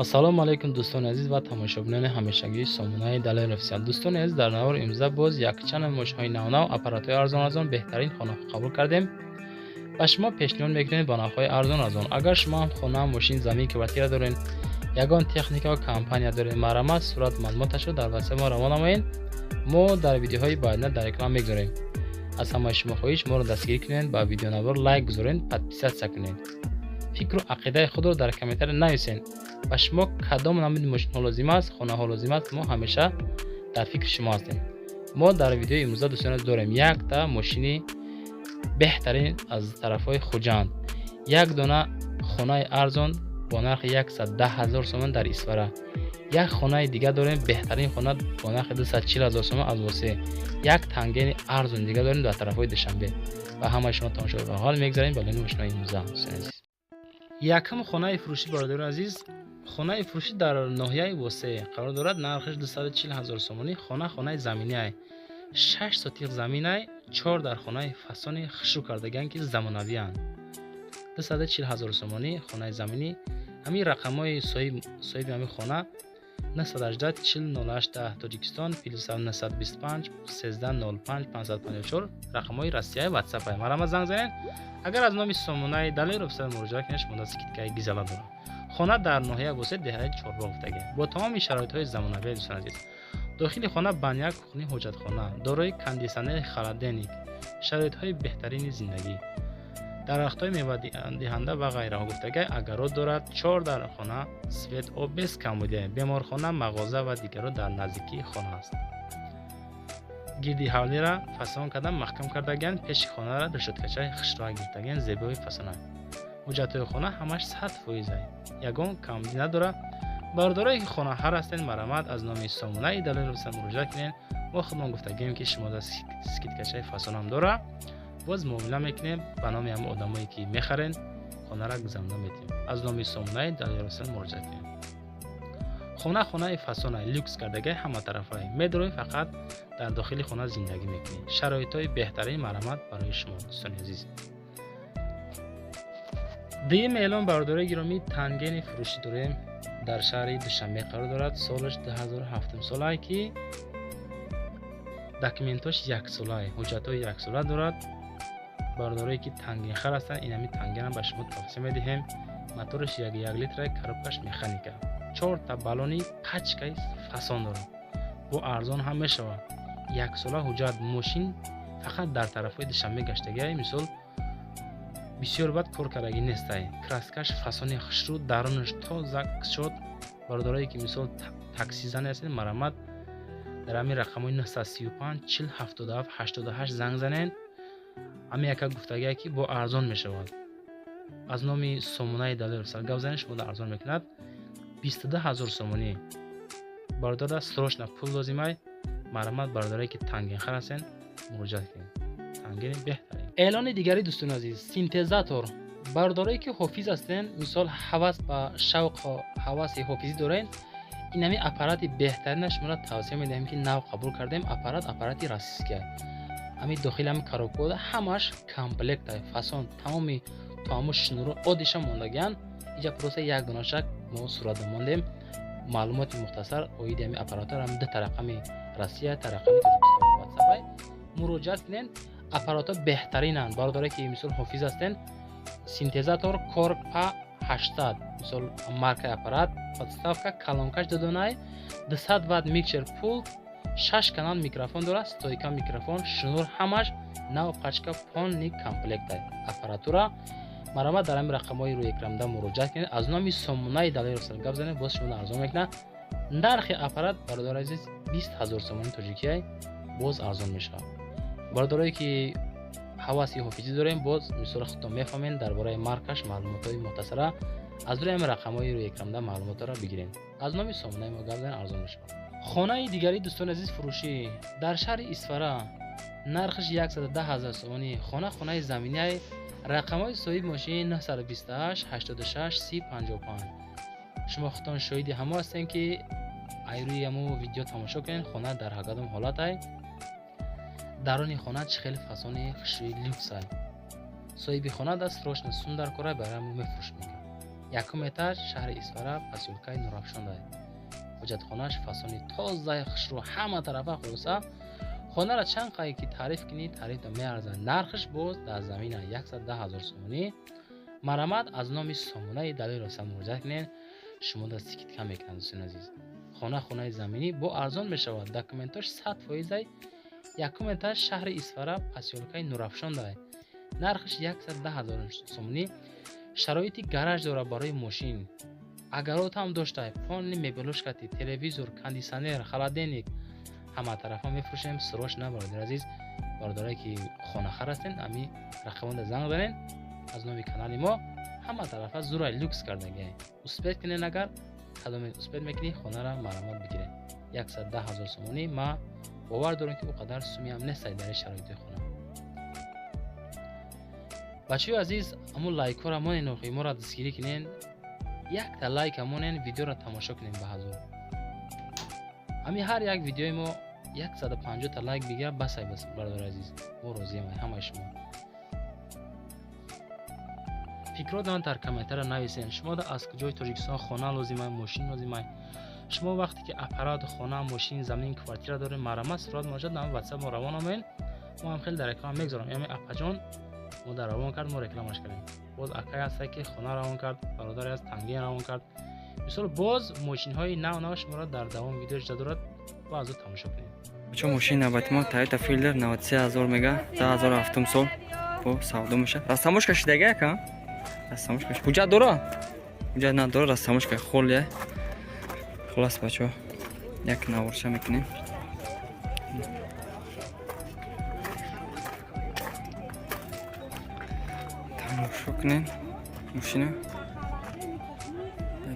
ассалому алайкум дӯстони азиз ва тамошобинони ҳамешагии сомонаи далаи офисиал. дӯстони азиз, дар навори имрӯза боз якчанд намоишҳои навнав аппаратҳои арзон беҳтарин хонаҳо қабул кардем. ба шумо пешниҳод мекунем ба нархҳои арзон. Агар шумо ҳам хона, мошин, замин, квартира доред, ягон техника ва компания доред, марамат сурат маълумоташро дар ватсап мо равона намоед. мо дар видеоҳои баъдина дар реклама мегузорем. аз ҳамаи шумо хоҳиш моро дастгирӣ кунед, ба видеонавор лайк гузоред, подписатсия кунед. фикру ақидаи худро дар комментария нависед. ба шумо кадом намуди мошинҳо лозим аст, хонаҳо лозим аст, мо ҳамеша дар фикри шумо ҳастем. мо дар видеои имрӯза дӯстони дорем якта мошини беҳтарин аз тарафҳои хуҷанд, як дона хонаи арзон бо нархи 110,000 сомон дар Исфара, як хонаи дигар дорем беҳтарин хона бо нархи 240,000 сомон аз Восе, як тангени арзон дигар дорем дар тарафҳои Душанбе. Ба ҳамаи шумо тамошои баҳол мегзарем ба лони мошинои имрӯза. якам хонаи фурӯшӣ бародари азиз. хонаи фурӯшӣ дар ноҳияи Восе қарор дорад. нархиш 240,000 сомонӣ. хонаи заминиай 6 сотиқ заминай, 4 дар хонаи фасони хушрӯ кардаган ки замонавиянд. 240,000 сомонӣ хонаи заминӣ. ҳамин рақамҳои соҳиби ҳамин хона 918 4008 Тоҷикистон +925 1305 554 рақамҳои Россияи WhatsApp-ай. марама занг занед. агар аз номи сомонаи далаи офисиал муроҷиат кунед, шумо скидкаи гизала дорад. хона дар ноҳияи Восе деҳаи Чорбоғ уфтагӣ бо тамоми шароитҳои замонавии дӯстон азиз. дохили хона баняк, кухни, ҳоҷатхона, дорои кондитсионери холодильник, шароитҳои беҳтарини зиндагӣ, дарахтҳои мевадиҳанда ва ғайраҳо гуфтагӣ, агарот дорад. 4 дар хона свет, об без камбудия, беморхона, мағоза ва дигаро дар наздикии хона аст. гирди ҳавлира фасон кардан маҳкам кардаган, пеши хонара решеткачаи хушрӯа гиртаган, зебои фасона. ҳуҷҷатҳои хона ҳамаш 100%, ягон камбудӣ надорад. бардорои хона ҳар ҳастен, марамат аз номи сомонаи далаи офисиал муроҷиат кунед. мо худмон гуфтагем ки шумо дар скидкачаи фасонам дора, боз муомила мекунем ба номи ҳамон одамое ки мехарен, хонара гузаранда метавонем. аз номи сомонаи далаи офисиал муроҷиат кунед. хонаи фасонай люкс кардагай ҳаматарафай. медорои фақат дар дохили хона зиндагӣ мекунед. шароитҳои беҳтарин марамат барои шумо дӯстони азиз. дуюм эълон бародарои гиромӣ, тангени фурӯшӣ дорем. дар шаҳри Душанбе қарор дорад. солаш 2007 солае ки документош 1 солае, ҳуҷҷатҳои 1 сола дорад. бародарое ки тангенхар ҳастанд, ин ҳамин тангенам ба шумо тавсия медиҳем. моториш 1 литрай, коробкаш механика, 4 та баллони пачкаи фасон дорад. бо арзон ҳам мешавад. 1 сола ҳуҷҷат. мошин фақат дар тарафҳои Душанбе гаштагиай, мисол бисёр бад кор кардаги нестай. краскаш фасони хушрӯ, дарунаш тоза шуд. бародарое ки мисол такси зане ҳастед, марамат дар ҳамин рақамҳои 935 40 77 88 занг занед. ҳамин яка гуфтагие ки бо арзон мешавад. аз номи сомонаи далаи офисиал гап занед, шумо дар арзон мекунад. 22,000 сомонӣ. бародарда срочно пул лозимай, марамат бародарое ки тангенхар ҳастен, муроҷиат кунед. тангени беҳтарин. эълони дигари дӯстони азиз, синтезатор. бародарое ки ҳофиз ҳастен, мисол ҳавас ба шавқо ҳаваси ҳофизӣ доред, ин ҳамин аппарати беҳтаринаш шуморо тавсия медиҳем ки нав қабул кардем. аппарати российския. ҳамин дохили ҳамин коробкаҳо ҳамаш комплектай, фасон, тамоми тоаму шнуру одиша мондагиянд. инҷа просто як донашак мо сурат мондем. маълумоти мухтасар оиди ҳамин аппаратҳоро ҳам 2 рақами Россия, рақами Тоҷикистон WhatsApp муроҷиат кунед. аппаратҳо беҳтаринанд. бародаре ки мисол ҳофиз ҳастен, синтезатор Korg P800 мисол маркаи аппарат, подставка, колонкаш додонай, 200 Вт микшер пулт, 6 канал микрофон дорад, стойка микрофон, шнур, ҳамаш нав пачка полный комплектай. аппаратура марамат дар ҳамин рақамҳои рӯи экранда муроҷиат кунед. аз номи сомонаи далаи офисиал гап занед, боз шумо арзон мекунад. нархи аппарат бародари азиз 20,000 сомони тоҷикияй, боз арзон мешавад. бародарое ки ҳаваси ҳофизӣ дорем, боз мисол худтон мефаҳмед дар бораи маркаш маълумотҳои мухтасара аз рӯи ҳамин рақамҳои рӯи экранда маълумотро бигиред. аз номи сомонаи мо гап занед, арзон мешавад. хонаи дигари дӯстони азиз фурӯшӣ дар шаҳри Исфара, нархиш 110,000 сомонӣ. хонаи заминиай, рақамҳои соҳиби мошин 928 86 30 55. шумо худтон шоҳиди ҳамо ҳастем ки айрӯи ҳамо видео тамошо кунед. хона дар ҳагадом ҳолатай. дарони хона чӣ хеле фасони хушрӯи люксай. соҳиби хона даст срочно сум дар кора барои мо мефурӯшад. یکم اتاج شهر اسفاره پاسیولکای نورافشان دارد. حجتخانه‌اش فاسونی تازه خشرو همه طرفه خلاصه خانه را چند قایی که تعریف کنی تعریف دا میارزه. نرخش باز در زمین 110,000 سومونی. مرمت از نام سامونه دلیل راسته مراجعه کنین شما دا سکیت کم میکنن دوستان عزیز. خانه زمینی با ارزان میشود. دکومنتاش 100% یکم اتاج شهر اسفاره پاسیولکای نورافشان دارد. نرخش 110,000 سومونی. شرایطی گاراژ داره برای ماشین. اگرات هم داشته پانل مبلوش کتی تلویزور کاندیشنر خلادنیک همه طرفا میفروشیم. سروش نه برادر عزیز. برادرایی که خانه خر هستین امی رقم زنگ بزنین از نام کانال ما همه طرفا زورای لوکس کردگی. اسپید کنین اگر قدم اسپید میکنی خانه را مرمت بگیرین. 110,000 سومونی. ما باور دارم که اونقدر سومی هم نیست در شرایط خانه. بچه‌ها عزیز امون لایک ها را مون نوخی ما را دستگیری کنین. یک تا لایک امون ویدیو را تماشا کنین به حضور. امی هر یک ویدیوی ما 150 تا لایک بگیره بس برادر عزیز. ما راضی ام همه شما. فکراتان در کامنتر نویسین. شما دا از کجای تاجیکستان خانه لازمه ماشین لازمه. شما وقتی که اپرات خانه ماشین زمین کوارتیر داره مرمت صورت مراجعه نام واتساپ ما روان آمین. ما هم خیلی در اکرام میگذارم. یعنی اپاجان ما در روان کرد ما رکلامش کردیم. باز اکای هست که خانه روان کرد برادر از تنگین روان کرد. مثلا باز ماشین های نو شما را در دوام ویدیو اجازه دارد با از تماشا کنید. چون ماشین نوبت ما تویوتا فیلدر 93,000 میگه 10,007 سال با سودا میشه. راستموش کشیدگی که راستموش کش حجت داره. حجت نداره راستموش که خالیه. خلاص بچه‌ها یک نورشه میکنیم. تماشا کنین ماشین.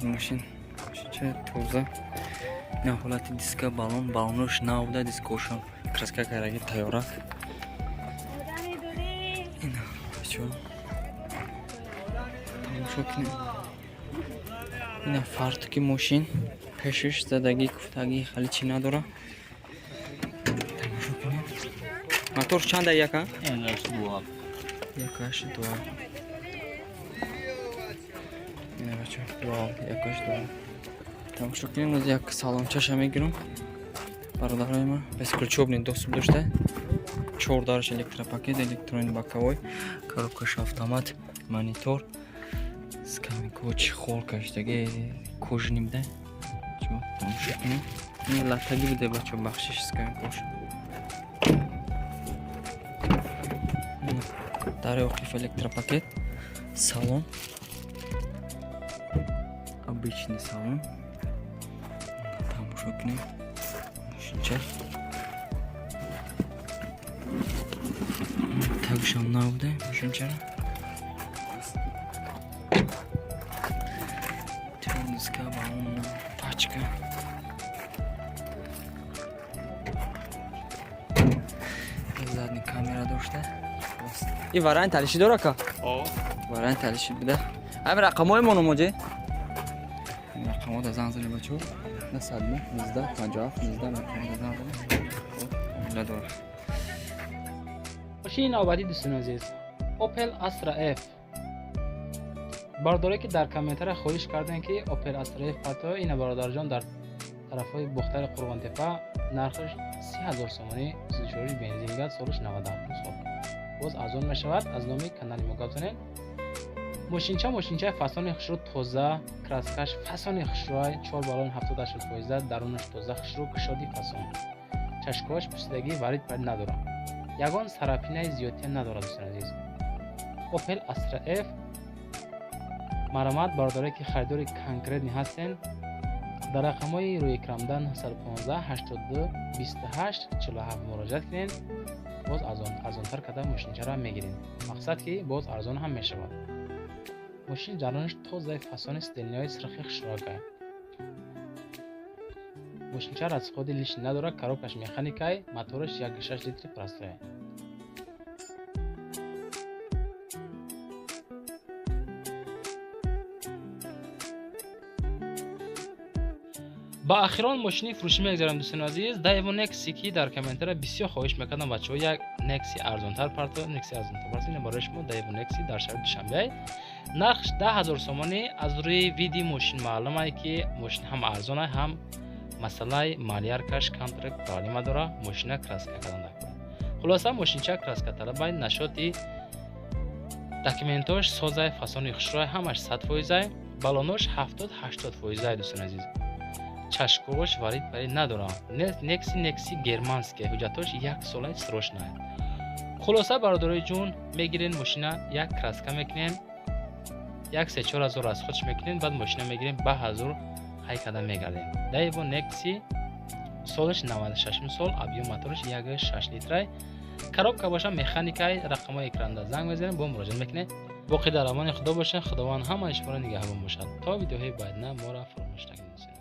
ماشین چه توزه نه حالت دیسک بالونش نبوده دیسکوشون کراسکا کرده تیاره اینا بچه‌ها تماشا کنین. اینا فرتوکی ماشین پیشش زدگی کوفتگی خیلی چی نداره. تماشا کنین. موتور چنده یکا؟ یکاش دو. اینا بچه‌ها یکاش دو. تماشا کنین. از یک سالونچه میگیرم برادرای ما безключёбный доступ داشته. 4 دارش электропакет электронный боковой коробкаш автомат монитор скамикоч холкаштаги кожаный буда. чё тамошо кинем. ин латаги буде бачо бахшиш скамикош. даре оқиф электропакет салон обычный салон. тамошо кинем. Шинча тагшам набуде шинчара тенниска балон пачка задний камера дошта и вариант талиши дора ка вариант талиши буда ами рақамои мо номоҷе рақамо да занзали бачо на садме 19 50 19 نداره. ماشین نوبتی دوستان عزیز اوپل استرا اف. برادرایی که در کامنتر خواهش کردن که اوپل استرا اف پتا این برادر جان در طرفای بختر قربان تپه نرخش 30,000 سومانی 24 بنزین گاز سالش 97 سال. باز ارزان میشود. از نام کانال ما گفتن ماشینچه فسان خشرو تازه کراسکاش فسان خشروی 4 بالون 78 درونش تازه خشرو کشادی فسان. چشکاش پوسیدگی وارد پر نداره. یگان سراپینه زیادی نداره دوستان عزیز. اوپل استرا اف مرمت برادرایی که خریدار کانکرت هستن در رقم‌های روی اکرامدان 915 82 28 47 مراجعه کنین. باز ارزان‌تر کده ماشینچه را میگیرین. مقصد که باز ارزان هم میشود. ماشین جرانش تازه فسان استنیای سرخی خشراکه. ماشینچه را از خود لیش نداره. کاروبکش مکانیکای موتورش 1.6 لیتر پلاستیکه. با اخیران ماشینی فروشی میگذارم دوستان عزیز. دایو نکسی که در کامنتر بسیار خواهش میکنم بچه‌ها یک نکسی ارزان‌تر پرتو نکسی ارزان‌تر پرتو این برای شما دایو نکسی در شهر دوشنبه нархш 10000 сомонӣ. Аз рӯи видеои мошин маълум аст ки мошин ҳам арзон аст, ҳам масъалаи маляркаш камтар проблема дора. Мошина краска кардан накунад. Хулоса мошинча краска талабай, нашоти документош созай, фасони хушрой ҳамаш 100%, балонош 70-80%. Дӯстон азиз, чашковош варид барид надора. Некси германский, ҳуҷҷатош 1 солаи срочна. Хулоса бародарои ҷун, мегирен мошина, як краска мекунен, 1-3-4 ҳазор аз худш мекунен, баъд мошина мегирен ба 1000 ҳайкада мегарден. Даево некси солаш 96 сол, объем мотораш 1.6 литрай. Коробка боша механикай, рақамҳои экранда занг мезанем, бо муроҷиат мекунед. боқӣ дар амони худо бошед. Худованд ҳамаи шуморо нигаҳбон бошад. То видеоҳои баъдина моро фаромӯш накунед.